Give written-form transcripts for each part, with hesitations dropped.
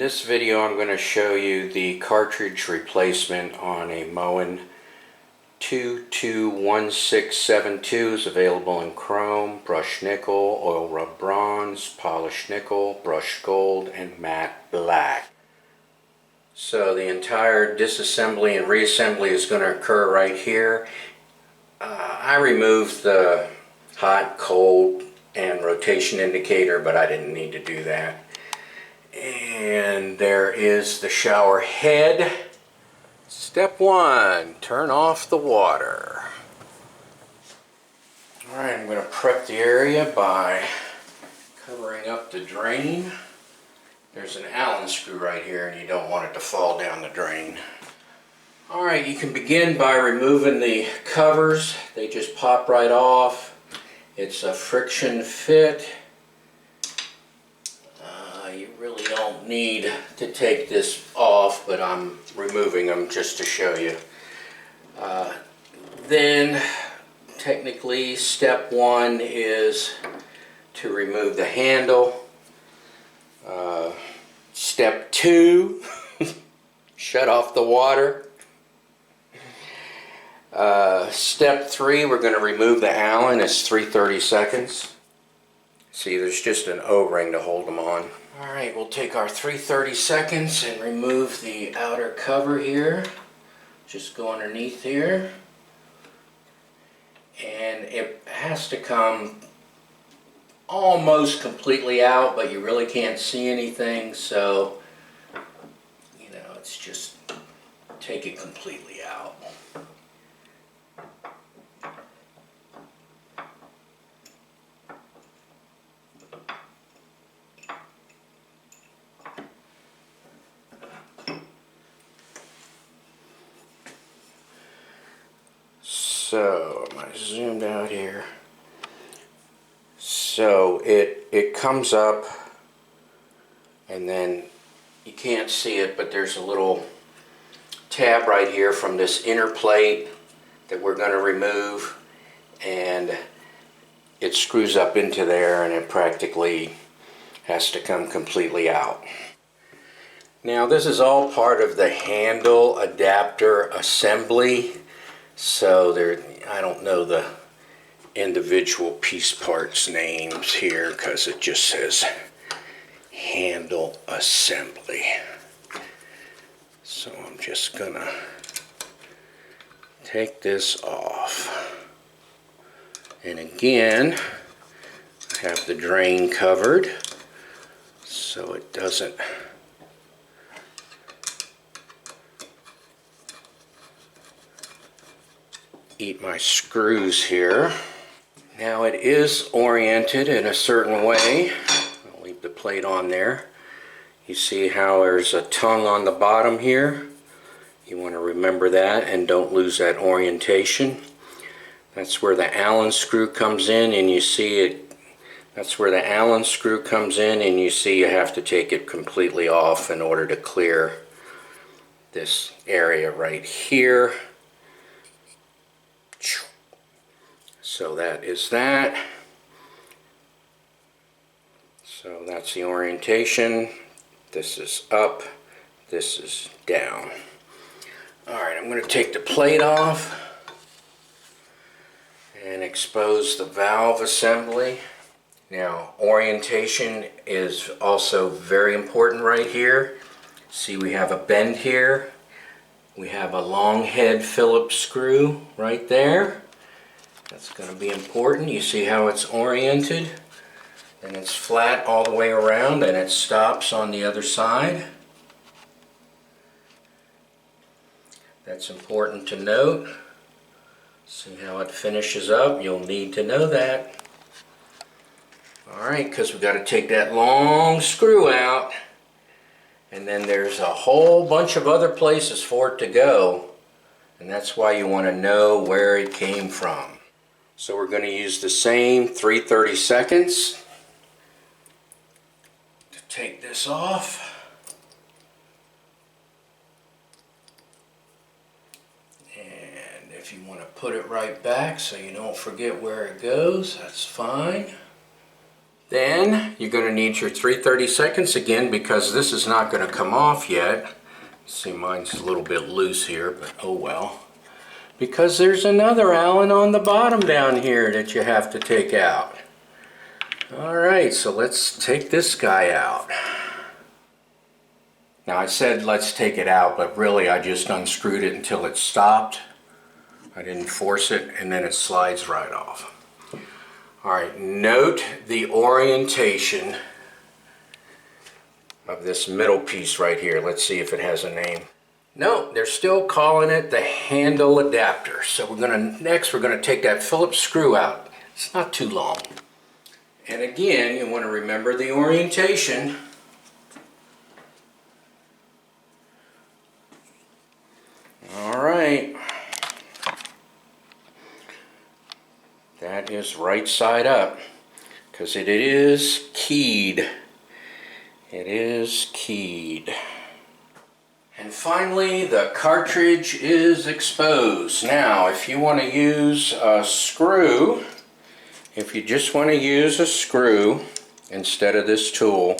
this video I'm going to show you the cartridge replacement on a MOEN 221672. Is available in chrome, brushed nickel, oil rub bronze, polished nickel, brushed gold, and matte black. So the entire disassembly and reassembly is going to occur right here. I removed the hot, cold, and rotation indicator, but I didn't need to do that. And there is the shower head. Step 1, turn off the water. Alright, I'm going to prep the area by covering up the drain. There's an Allen screw right here and you don't want it to fall down the drain. Alright, you can begin by removing the covers. They just pop right off. It's a friction fit. You really don't need to take this off, but I'm removing them just to show you. Then, technically, step 1 is to remove the handle. Step 2, shut off the water. Step 3, we're going to remove the Allen. It's 3/32. See, there's just an O-ring to hold them on. Alright, we'll take our 3/32 and remove the outer cover here. Just go underneath here. And it has to come almost completely out, but you really can't see anything, so, you know, it's just take it completely out. So, am I zoomed out here? So it comes up and then you can't see it, but there's a little tab right here from this inner plate that we're going to remove, and it screws up into there and it practically has to come completely out. Now this is all part of the handle adapter assembly. So I don't know the individual piece parts names here because it just says handle assembly. So I'm just gonna take this off. And again, I have the drain covered so it doesn't eat my screws here. Now it is oriented in a certain way. I'll leave the plate on there. You see how there's a tongue on the bottom here? You want to remember that and don't lose that orientation. That's where the Allen screw comes in, and you see it. That's where the Allen screw comes in, and you see you have to take it completely off in order to clear this area right here. So that is that. So that's the orientation. This is up, this is down. Alright, I'm going to take the plate off and expose the valve assembly. Now, orientation is also very important right here. See, we have a bend here. We have a long head Phillips screw right there. That's going to be important. You see how it's oriented? And it's flat all the way around, and it stops on the other side. That's important to note. See how it finishes up? You'll need to know that. Alright, because we've got to take that long screw out. And then there's a whole bunch of other places for it to go. And that's why you want to know where it came from. So we're going to use the same 3/32 to take this off. And if you want to put it right back so you don't forget where it goes, that's fine. Then you're going to need your 3/32 again, because this is not going to come off yet. See, mine's a little bit loose here, but oh well. Because there's another Allen on the bottom down here that you have to take out. Alright, so let's take this guy out. Now I said let's take it out, but really I just unscrewed it until it stopped. I didn't force it, and then it slides right off. Alright, note the orientation of this middle piece right here. Let's see if it has a name. No, they're still calling it the handle adapter. So we're gonna take that Phillips screw out. It's not too long. And again, you want to remember the orientation. Alright. That is right side up, because it is keyed. It is keyed. And finally, the cartridge is exposed. Now, if you want to use a screw, if you just want to use a screw instead of this tool,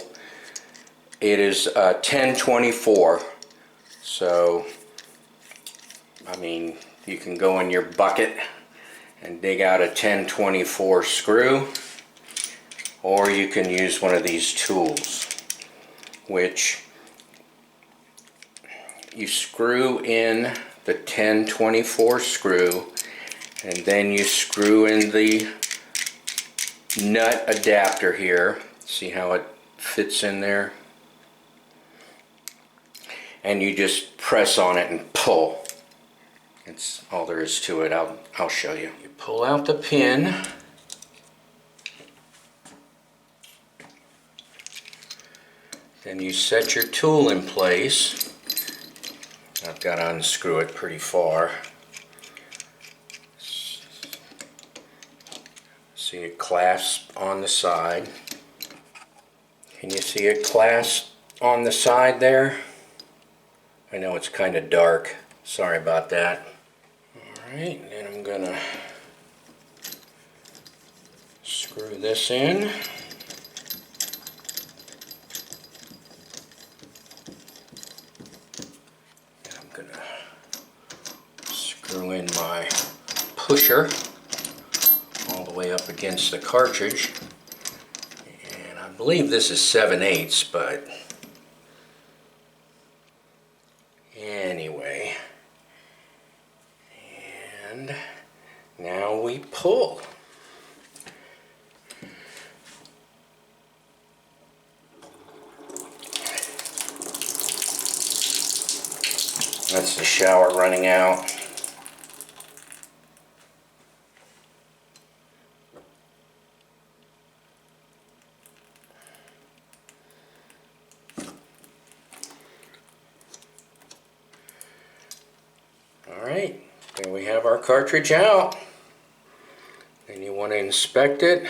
it is 1024. So, I mean, you can go in your bucket and dig out a 1024 screw, or you can use one of these tools, which you screw in the 1024 screw, and then you screw in the nut adapter here. See how it fits in there? And you just press on it and pull. That's all there is to it. I'll show you. You pull out the pin. Then you set your tool in place. I've got to unscrew it pretty far. See it clasp on the side. Can you see it clasp on the side there? I know it's kind of dark. Sorry about that. Alright, then I'm gonna screw this in. And I'm gonna screw in my pusher all the way up against the cartridge. And I believe this is 7/8, but anyway. And now we pull. That's the shower running out. Alright, there we have our cartridge out. And you want to inspect it.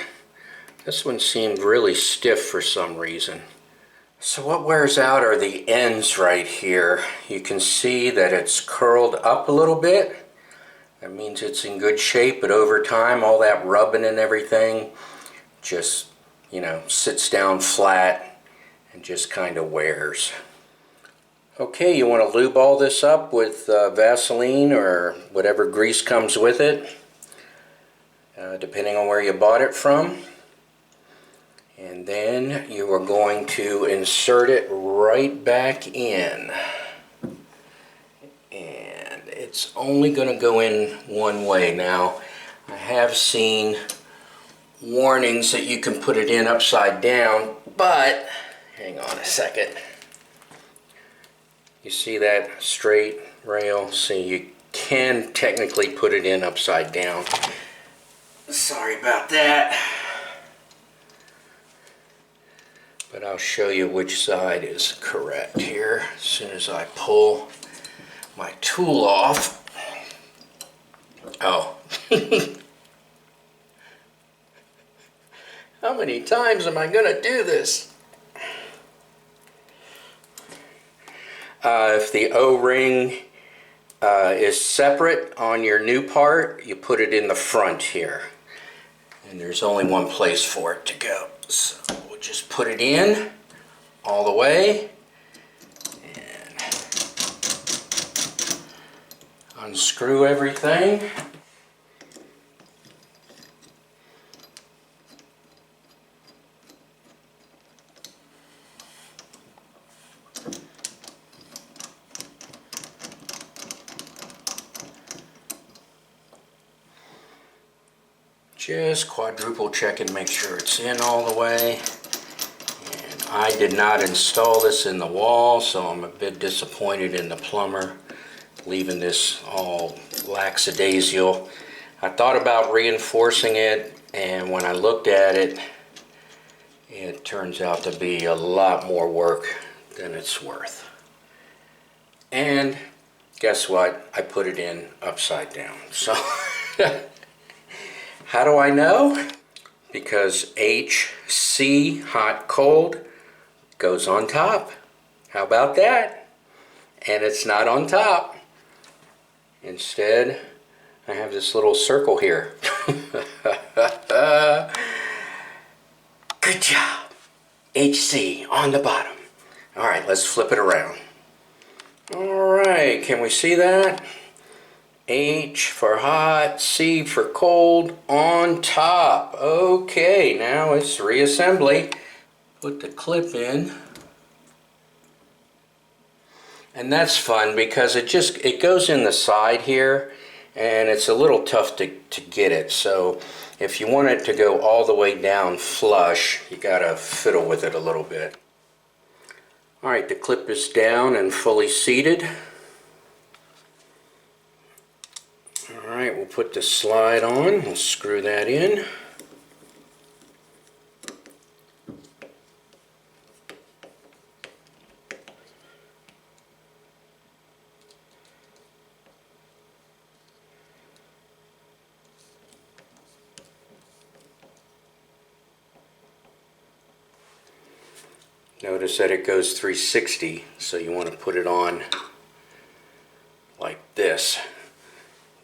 This one seemed really stiff for some reason. So what wears out are the ends right here. You can see that it's curled up a little bit. That means it's in good shape, but over time all that rubbing and everything just, you know, sits down flat and just kind of wears. Okay, you want to lube all this up with Vaseline or whatever grease comes with it, depending on where you bought it from. And then you are going to insert it right back in. And it's only going to go in one way. Now, I have seen warnings that you can put it in upside down, but hang on a second. You see that straight rail? See, you can technically put it in upside down. Sorry about that. But I'll show you which side is correct here as soon as I pull my tool off. Oh. How many times am I going to do this? If the O-ring is separate on your new part, you put it in the front here. and there's only one place for it to go. So we'll just put it in all the way and unscrew everything. Just quadruple check and make sure it's in all the way. And I did not install this in the wall, so I'm a bit disappointed in the plumber leaving this all lackadaisical. I thought about reinforcing it, and when I looked at it, it turns out to be a lot more work than it's worth. And guess what? I put it in upside down. So how do I know? Because HC, hot, cold, goes on top. How about that? And it's not on top. Instead, I have this little circle here. Good job. HC on the bottom. All right, let's flip it around. All right, can we see that? H for hot, C for cold, on top. Okay, now it's reassembly. Put the clip in. And that's fun because it goes in the side here, and it's a little tough to get it. So if you want it to go all the way down flush, you gotta fiddle with it a little bit. All right, the clip is down and fully seated. All right, we'll put the slide on. We'll screw that in. Notice that it goes 360, so you want to put it on like this.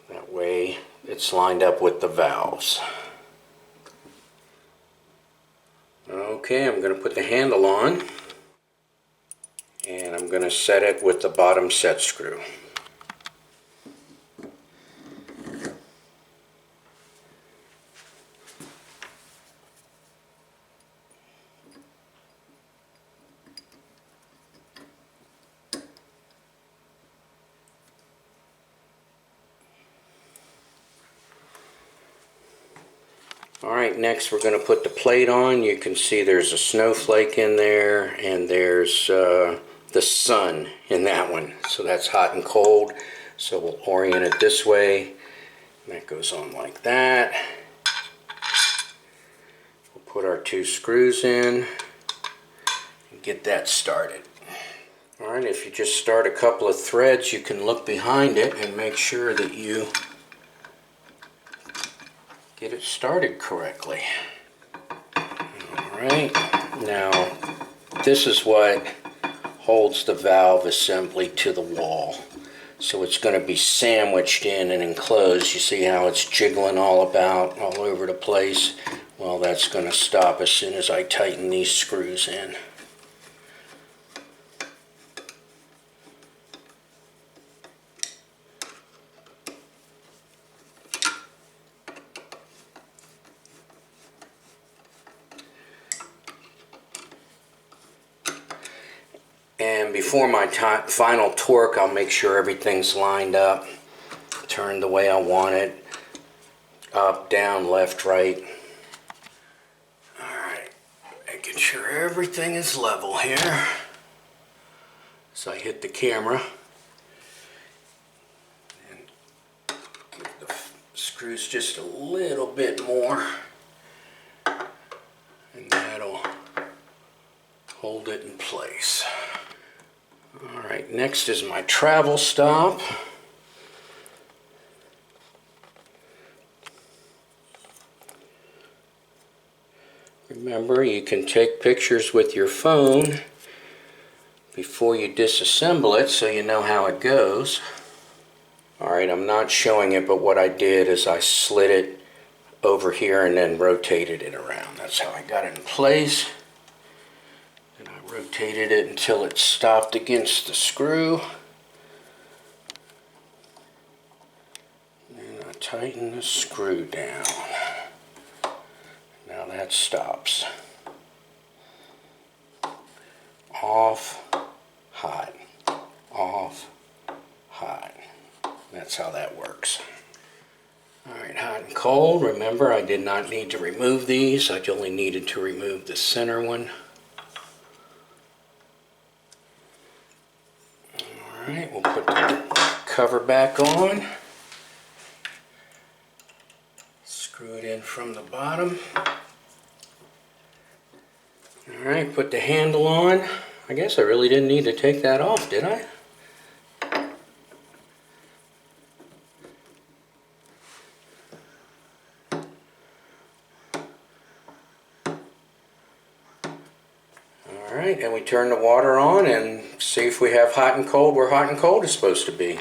That way it's lined up with the valves. Okay, I'm going to put the handle on, and I'm going to set it with the bottom set screw. Alright, next we're going to put the plate on. You can see there's a snowflake in there, and there's the sun in that one. So that's hot and cold. So we'll orient it this way. And that goes on like that. We'll put our two screws in and get that started. Alright, if you just start a couple of threads, you can look behind it and make sure that you get it started correctly. Alright, now this is what holds the valve assembly to the wall. So it's going to be sandwiched in and enclosed. You see how it's jiggling all over the place? Well, that's going to stop as soon as I tighten these screws in. And before my final torque, I'll make sure everything's lined up, turned the way I want it, up, down, left, right. Alright, making sure everything is level here. So I hit the camera and give the screws just a little bit more, and that'll hold it in place. Alright, next is my travel stop. Remember, you can take pictures with your phone before you disassemble it so you know how it goes. Alright, I'm not showing it, but what I did is I slid it over here and then rotated it around. That's how I got it in place. And I rotated it until it stopped against the screw. And I tighten the screw down. Now that stops. Off, hot, off, hot. That's how that works. Alright, hot and cold. Remember, I did not need to remove these. I only needed to remove the center one. Alright, we'll put the cover back on. Screw it in from the bottom. Alright, put the handle on. I guess I really didn't need to take that off, did I? Alright, and we turn the water on and see if we have hot and cold where hot and cold is supposed to be.